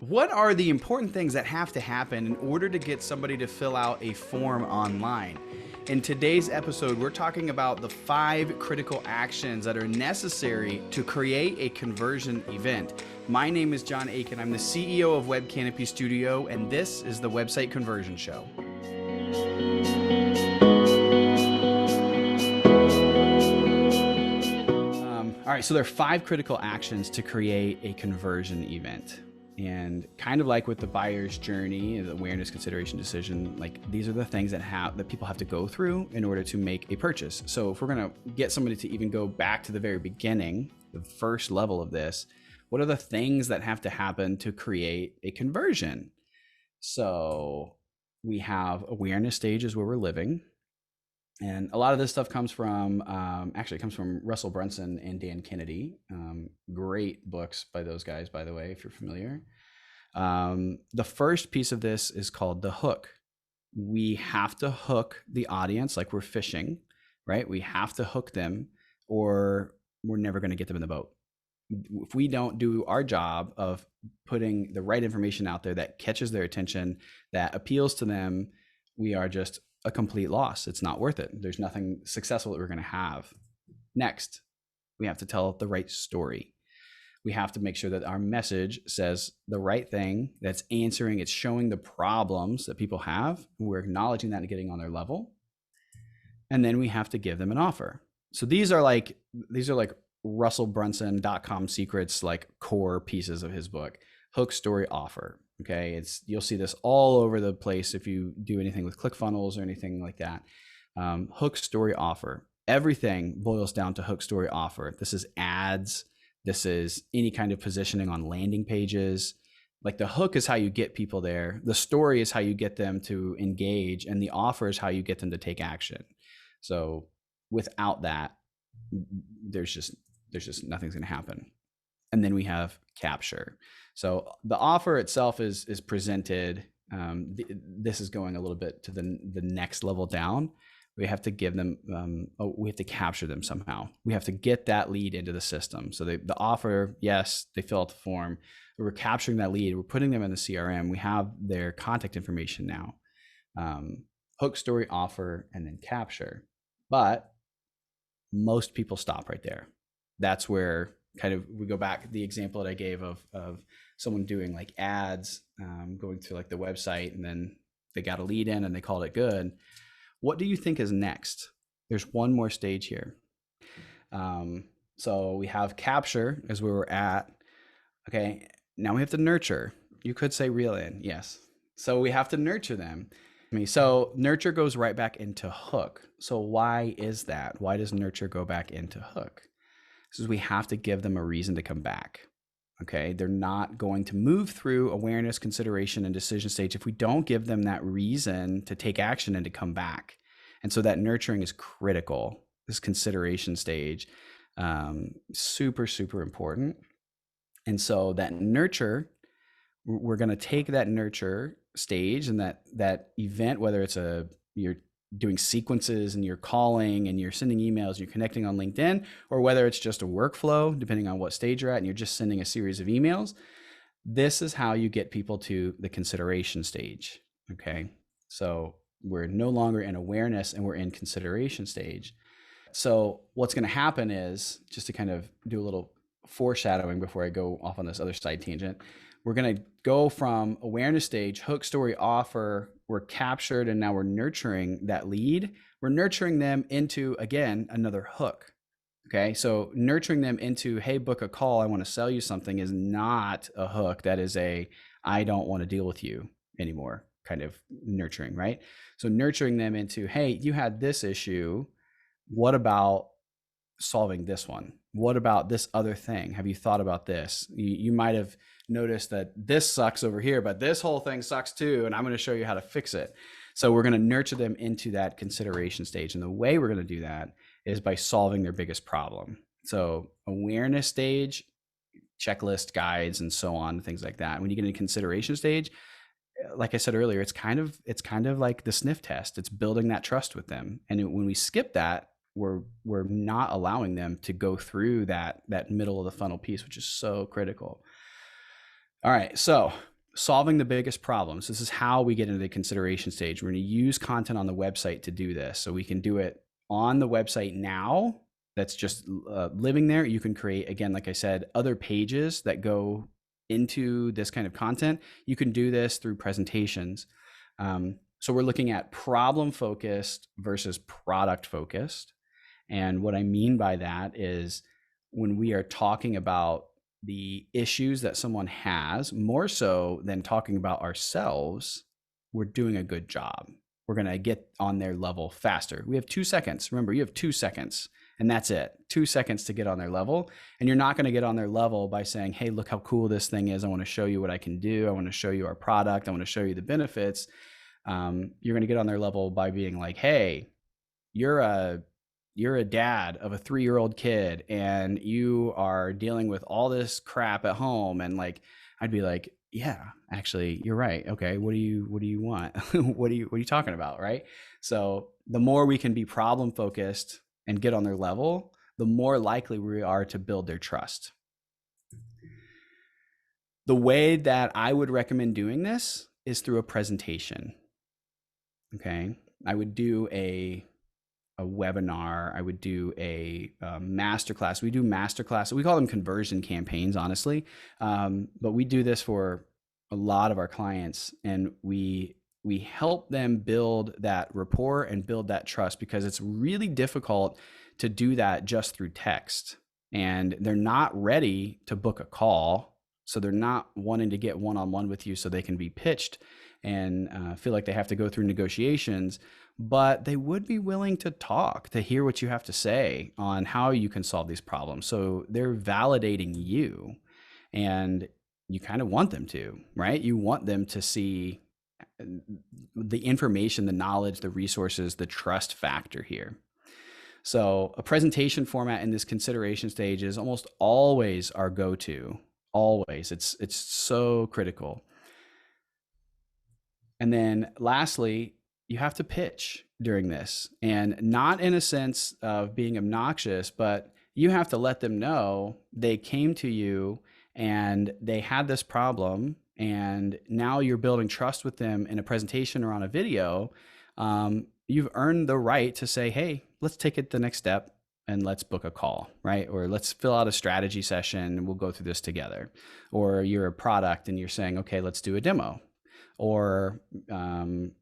What are the important things that have to happen in order to get somebody to fill out a form online? In today's episode, we're talking about the 5 critical actions that are necessary to create a conversion event. My name is John Aikin. I'm the CEO of Web Canopy Studio, and this is the Website Conversion Show. All right, so there are 5 critical actions to create a conversion event. And kind of like with the buyer's journey, the awareness, consideration, decision, like these are the things that people have to go through in order to make a purchase. So if we're going to get somebody to even go back to the very beginning, the first level of this, what are the things that have to happen to create a conversion? So we have awareness stages where we're living. And a lot of this stuff comes from, actually, it comes from Russell Brunson and Dan Kennedy. Great books by those guys, by the way, if you're familiar. The first piece of this is called the hook. We have to hook the audience like we're fishing, right? We have to hook them or we're never going to get them in the boat. If we don't do our job of putting the right information out there that catches their attention, that appeals to them, we are just a complete loss. It's not worth it. There's nothing successful that we're going to have. Next, we have to tell the right story. We have to make sure that our message says the right thing, that's answering, it's showing the problems that people have. We're acknowledging that and getting on their level. And then we have to give them an offer. So these are like russellbrunson.com secrets, like core pieces of his book. Hook, story, offer. Okay, you'll see this all over the place if you do anything with ClickFunnels or anything like that. Hook, story, offer. Everything boils down to hook, story, offer. This is ads. This is any kind of positioning on landing pages. Like the hook is how you get people there. The story is how you get them to engage, and the offer is how you get them to take action. So without that, there's just nothing's going to happen. And then we have capture. So the offer itself is presented. This is going a little bit to the next level down. We have to give them, we have to capture them somehow. We have to get that lead into the system. So the offer, yes, they fill out the form. We're capturing that lead. We're putting them in the CRM. We have their contact information now. Hook, story, offer, and then capture. But most people stop right there. That's where kind of we go back the example that I gave of someone doing like ads, going through like the website, and then they got a lead in and they called it good. What do you think is next? There's one more stage here. So we have capture as where we're at. Okay, now we have to nurture. You could say reel in, yes. So we have to nurture them. So nurture goes right back into hook. So why is that? Why does nurture go back into hook? Because we have to give them a reason to come back. Okay, they're not going to move through awareness, consideration, and decision stage if we don't give them that reason to take action and to come back. And so that nurturing is critical. This consideration stage, super, super important. And so that nurture, we're going to take that nurture stage and that event, whether it's you're doing sequences and you're calling and you're sending emails and you're connecting on LinkedIn, or whether it's just a workflow, depending on what stage you're at, and you're just sending a series of emails. This is how you get people to the consideration stage. Okay. So we're no longer in awareness and we're in consideration stage. So what's going to happen is, just to kind of do a little foreshadowing before I go off on this other side tangent, we're going to go from awareness stage, hook, story, offer, we're captured, and now we're nurturing that lead. We're nurturing them into, again, another hook. Okay, so nurturing them into, hey, book a call, I want to sell you something, is not a hook. That is I don't want to deal with you anymore kind of nurturing, right? So nurturing them into, hey, you had this issue. What about solving this one? What about this other thing? Have you thought about this? You might have noticed that this sucks over here, but this whole thing sucks too, and I'm going to show you how to fix it. So we're going to nurture them into that consideration stage. And the way we're going to do that is by solving their biggest problem. So awareness stage, checklist, guides, and so on, things like that. When you get into consideration stage, like I said earlier, it's kind of like the sniff test. It's building that trust with them. And when we skip that, we're not allowing them to go through that middle of the funnel piece, which is so critical. All right. So solving the biggest problems. This is how we get into the consideration stage. We're going to use content on the website to do this. So we can do it on the website now. That's just living there. You can create, again, like I said, other pages that go into this kind of content. You can do this through presentations. So we're looking at problem focused versus product focused. And what I mean by that is when we are talking about the issues that someone has, more so than talking about ourselves, we're doing a good job. We're going to get on their level faster. We have 2 seconds. Remember, you have 2 seconds and that's it. 2 seconds to get on their level. And you're not going to get on their level by saying, hey, look how cool this thing is. I want to show you what I can do. I want to show you our product. I want to show you the benefits. You're going to get on their level by being like, hey, you're a dad of a 3-year-old kid and you are dealing with all this crap at home. And like, I'd be like, yeah, actually, you're right. Okay. What do you want? what are you talking about? Right. So the more we can be problem focused and get on their level, the more likely we are to build their trust. The way that I would recommend doing this is through a presentation. Okay. I would do a webinar. I would do a masterclass. We do masterclass. We call them conversion campaigns, honestly. But we do this for a lot of our clients, and we help them build that rapport and build that trust, because it's really difficult to do that just through text. And they're not ready to book a call. So they're not wanting to get one-on-one with you so they can be pitched and feel like they have to go through negotiations, but they would be willing to talk, to hear what you have to say on how you can solve these problems. So they're validating you, and you kind of want them to, right? You want them to see the information, the knowledge, the resources, the trust factor here. So a presentation format in this consideration stage is almost always our go-to. Always. It's so critical. And then lastly, you have to pitch during this, and not in a sense of being obnoxious, but you have to let them know they came to you and they had this problem, and now you're building trust with them in a presentation or on a video. You've earned the right to say, hey, let's take it the next step and let's book a call, right? Or let's fill out a strategy session and we'll go through this together. Or you're a product and you're saying, okay, let's do a demo. Or I don't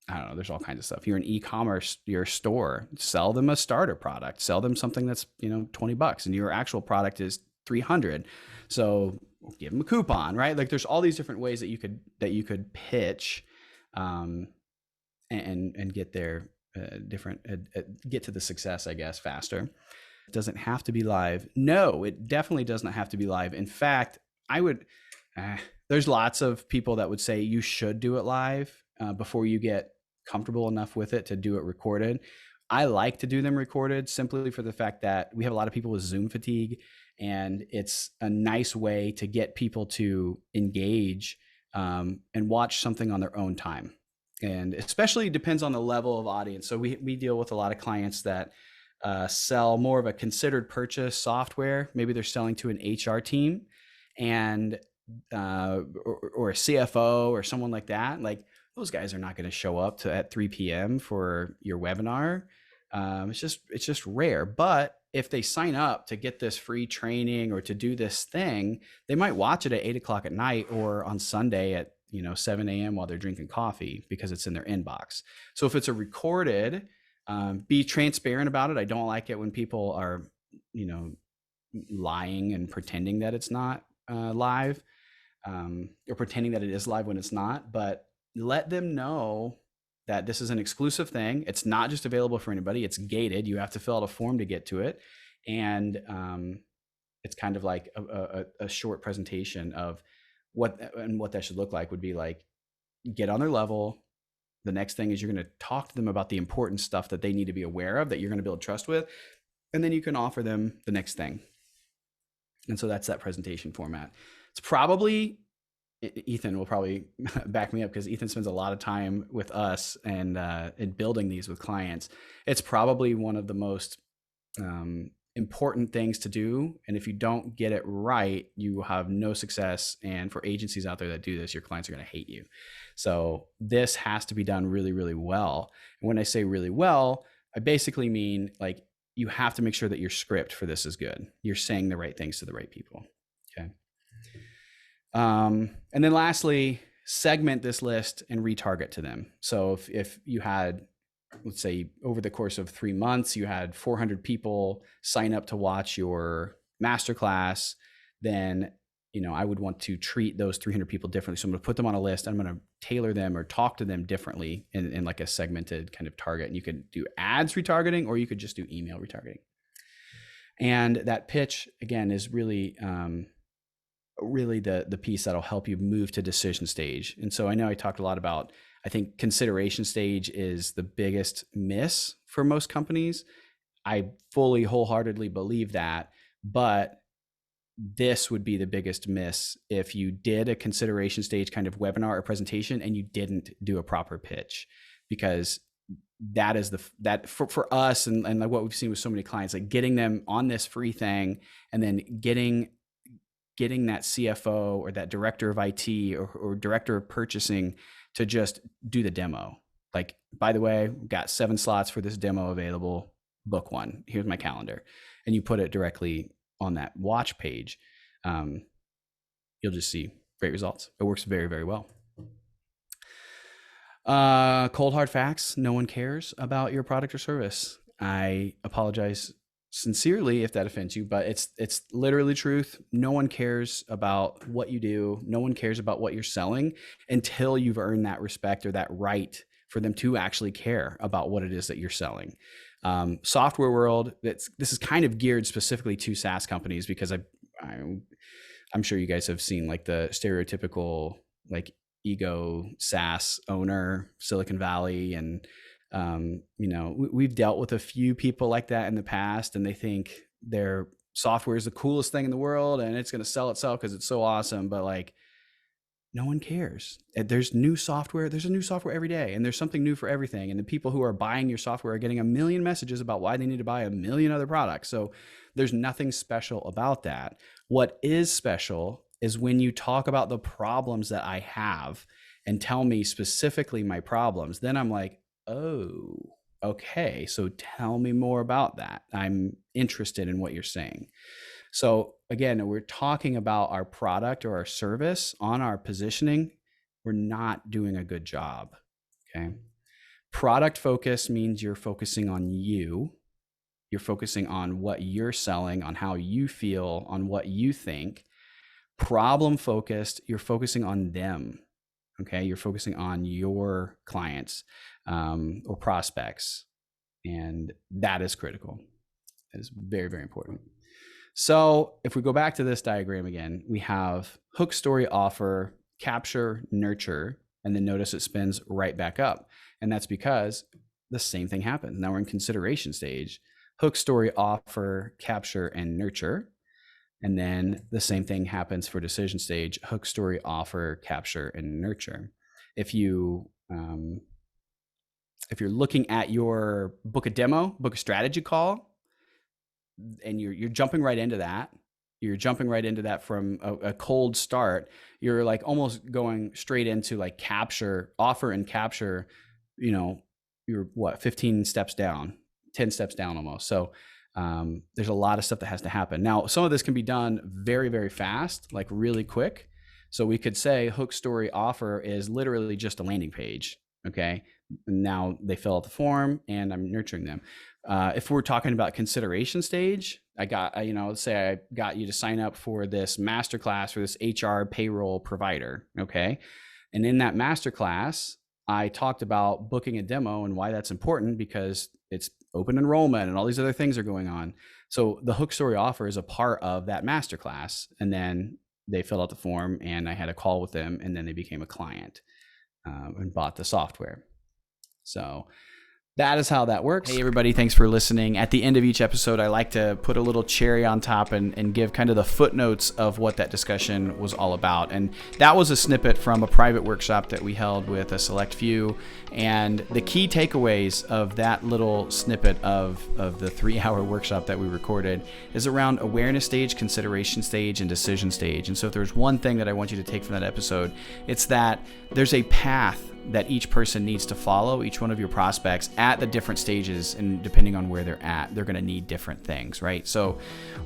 know, there's all kinds of stuff. You're an e-commerce, your store, sell them a starter product, sell them something that's, $20 and your actual product is 300. So give them a coupon, right? Like there's all these different ways that you could pitch and get there get to the success, I guess, faster. It doesn't have to be live. No, it definitely does not have to be live. In fact, there's lots of people that would say you should do it live before you get comfortable enough with it to do it recorded. I like to do them recorded simply for the fact that we have a lot of people with Zoom fatigue, and it's a nice way to get people to engage and watch something on their own time. And especially depends on the level of audience. So we deal with a lot of clients that sell more of a considered purchase software. Maybe they're selling to an HR team and or a CFO or someone like that. Like those guys are not going to show up at 3 p.m. for your webinar. It's just rare. But if they sign up to get this free training or to do this thing, they might watch it at 8:00 at night or on Sunday at 7 a.m. while they're drinking coffee because it's in their inbox. So if it's a recorded, be transparent about it. I don't like it when people are, lying and pretending that it's not live, or pretending that it is live when it's not. But let them know that this is an exclusive thing. It's not just available for anybody. It's gated. You have to fill out a form to get to it. And it's kind of like a short presentation of what that should look like. Would be like, get on their level. The next thing is you're going to talk to them about the important stuff that they need to be aware of, that you're going to build trust with. And then you can offer them the next thing. And so that's that presentation format. It's probably, Ethan will probably back me up because Ethan spends a lot of time with us and in building these with clients. It's probably one of the most important things to do. And if you don't get it right, you have no success. And for agencies out there that do this, your clients are going to hate you. So this has to be done really, really well. And when I say really well, I basically mean like you have to make sure that your script for this is good. You're saying the right things to the right people. Okay. And then lastly, segment this list and retarget to them. So if you had, let's say over the course of 3 months, you had 400 people sign up to watch your masterclass, then, I would want to treat those 300 people differently. So I'm going to put them on a list. I'm going to tailor them or talk to them differently in like a segmented kind of target. And you could do ads retargeting, or you could just do email retargeting. And that pitch, again, is really the piece that'll help you move to decision stage. And so I know I talked a lot about, I think consideration stage is the biggest miss for most companies. I fully wholeheartedly believe that, but this would be the biggest miss if you did a consideration stage kind of webinar or presentation and you didn't do a proper pitch, because that is that for us and like what we've seen with so many clients, like getting them on this free thing and then getting that CFO or that director of IT or director of purchasing to just do the demo. Like, by the way, we've got 7 slots for this demo available, book one, here's my calendar. And you put it directly on that watch page. You'll just see great results. It works very, very well. Cold hard facts. No one cares about your product or service. I apologize sincerely if that offends you, but it's literally truth. No one cares about what you do. No one cares about what you're selling until you've earned that respect or that right for them to actually care about what it is that you're selling. Software world, this is kind of geared specifically to SaaS companies, because I'm sure you guys have seen like the stereotypical like ego SaaS owner, Silicon Valley, and we've dealt with a few people like that in the past, and they think their software is the coolest thing in the world and it's going to sell itself because it's so awesome. But like, no one cares. There's new software. There's a new software every day, and there's something new for everything. And the people who are buying your software are getting a million messages about why they need to buy a million other products. So there's nothing special about that. What is special is when you talk about the problems that I have and tell me specifically my problems. Then I'm like, oh, okay. So tell me more about that. I'm interested in what you're saying. So again, we're talking about our product or our service on our positioning. We're not doing a good job. Okay. Product focus means you're focusing on you. You're focusing on what you're selling, on how you feel, on what you think. Problem focused, you're focusing on them. Okay. You're focusing on your clients or prospects. And that is critical. That is very, very important. So if we go back to this diagram again, we have hook, story, offer, capture, nurture, and then notice it spins right back up. And that's because the same thing happens. Now we're in consideration stage. Hook, story, offer, capture, and nurture. And then the same thing happens for decision stage: hook, story, offer, capture, and nurture. If you're looking at your book a strategy call, and you're jumping right into that, from a cold start, you're like almost going straight into like offer and capture, you're 15 steps down, 10 steps down almost. So there's a lot of stuff that has to happen. Now, some of this can be done very, very fast, like really quick. So we could say hook, story, offer is literally just a landing page. Okay. Now they fill out the form and I'm nurturing them. If we're talking about consideration stage, let's say I got you to sign up for this masterclass for this HR payroll provider. Okay. And in that masterclass, I talked about booking a demo and why that's important, because it's open enrollment and all these other things are going on. So the hook, story, offer is a part of that masterclass. And then they filled out the form and I had a call with them, and then they became a client and bought the software. So That is how that works. Hey, everybody, thanks for listening. At the end of each episode, I like to put a little cherry on top and give kind of the footnotes of what that discussion was all about. And that was a snippet from a private workshop that we held with a select few. And the key takeaways of that little snippet of the 3-hour workshop that we recorded is around awareness stage, consideration stage, and decision stage. And so if there's one thing that I want you to take from that episode, it's that there's a path that each person needs to follow, each one of your prospects at the different stages, and depending on where they're at, they're going to need different things, right? So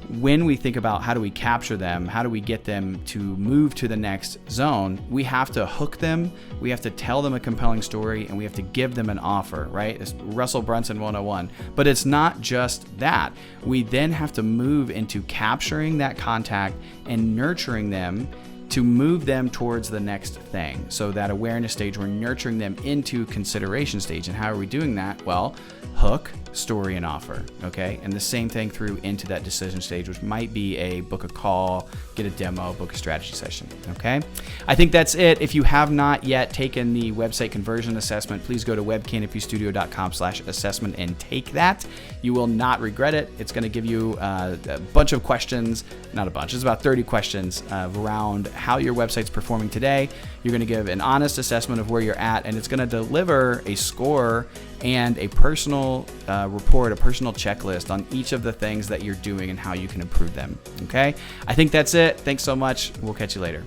when we think about how do we capture them, how do we get them to move to the next zone, we have to hook them, we have to tell them a compelling story, and we have to give them an offer, right? It's Russell Brunson 101. But it's not just that. We then have to move into capturing that contact and nurturing them to move them towards the next thing. So that awareness stage, we're nurturing them into consideration stage. And how are we doing that? Well, hook, story, and offer, okay? And the same thing through into that decision stage, which might be a book a call, get a demo, book a strategy session, okay? I think that's it. If you have not yet taken the website conversion assessment, please go to webcanopystudio.com/assessment and take that. You will not regret it. It's gonna give you a bunch of questions, not a bunch, it's about 30 questions around how your website's performing today. You're gonna give an honest assessment of where you're at, and it's gonna deliver a score and a personal report, a personal checklist on each of the things that you're doing and how you can improve them, okay? I think that's it. Thanks so much. We'll catch you later.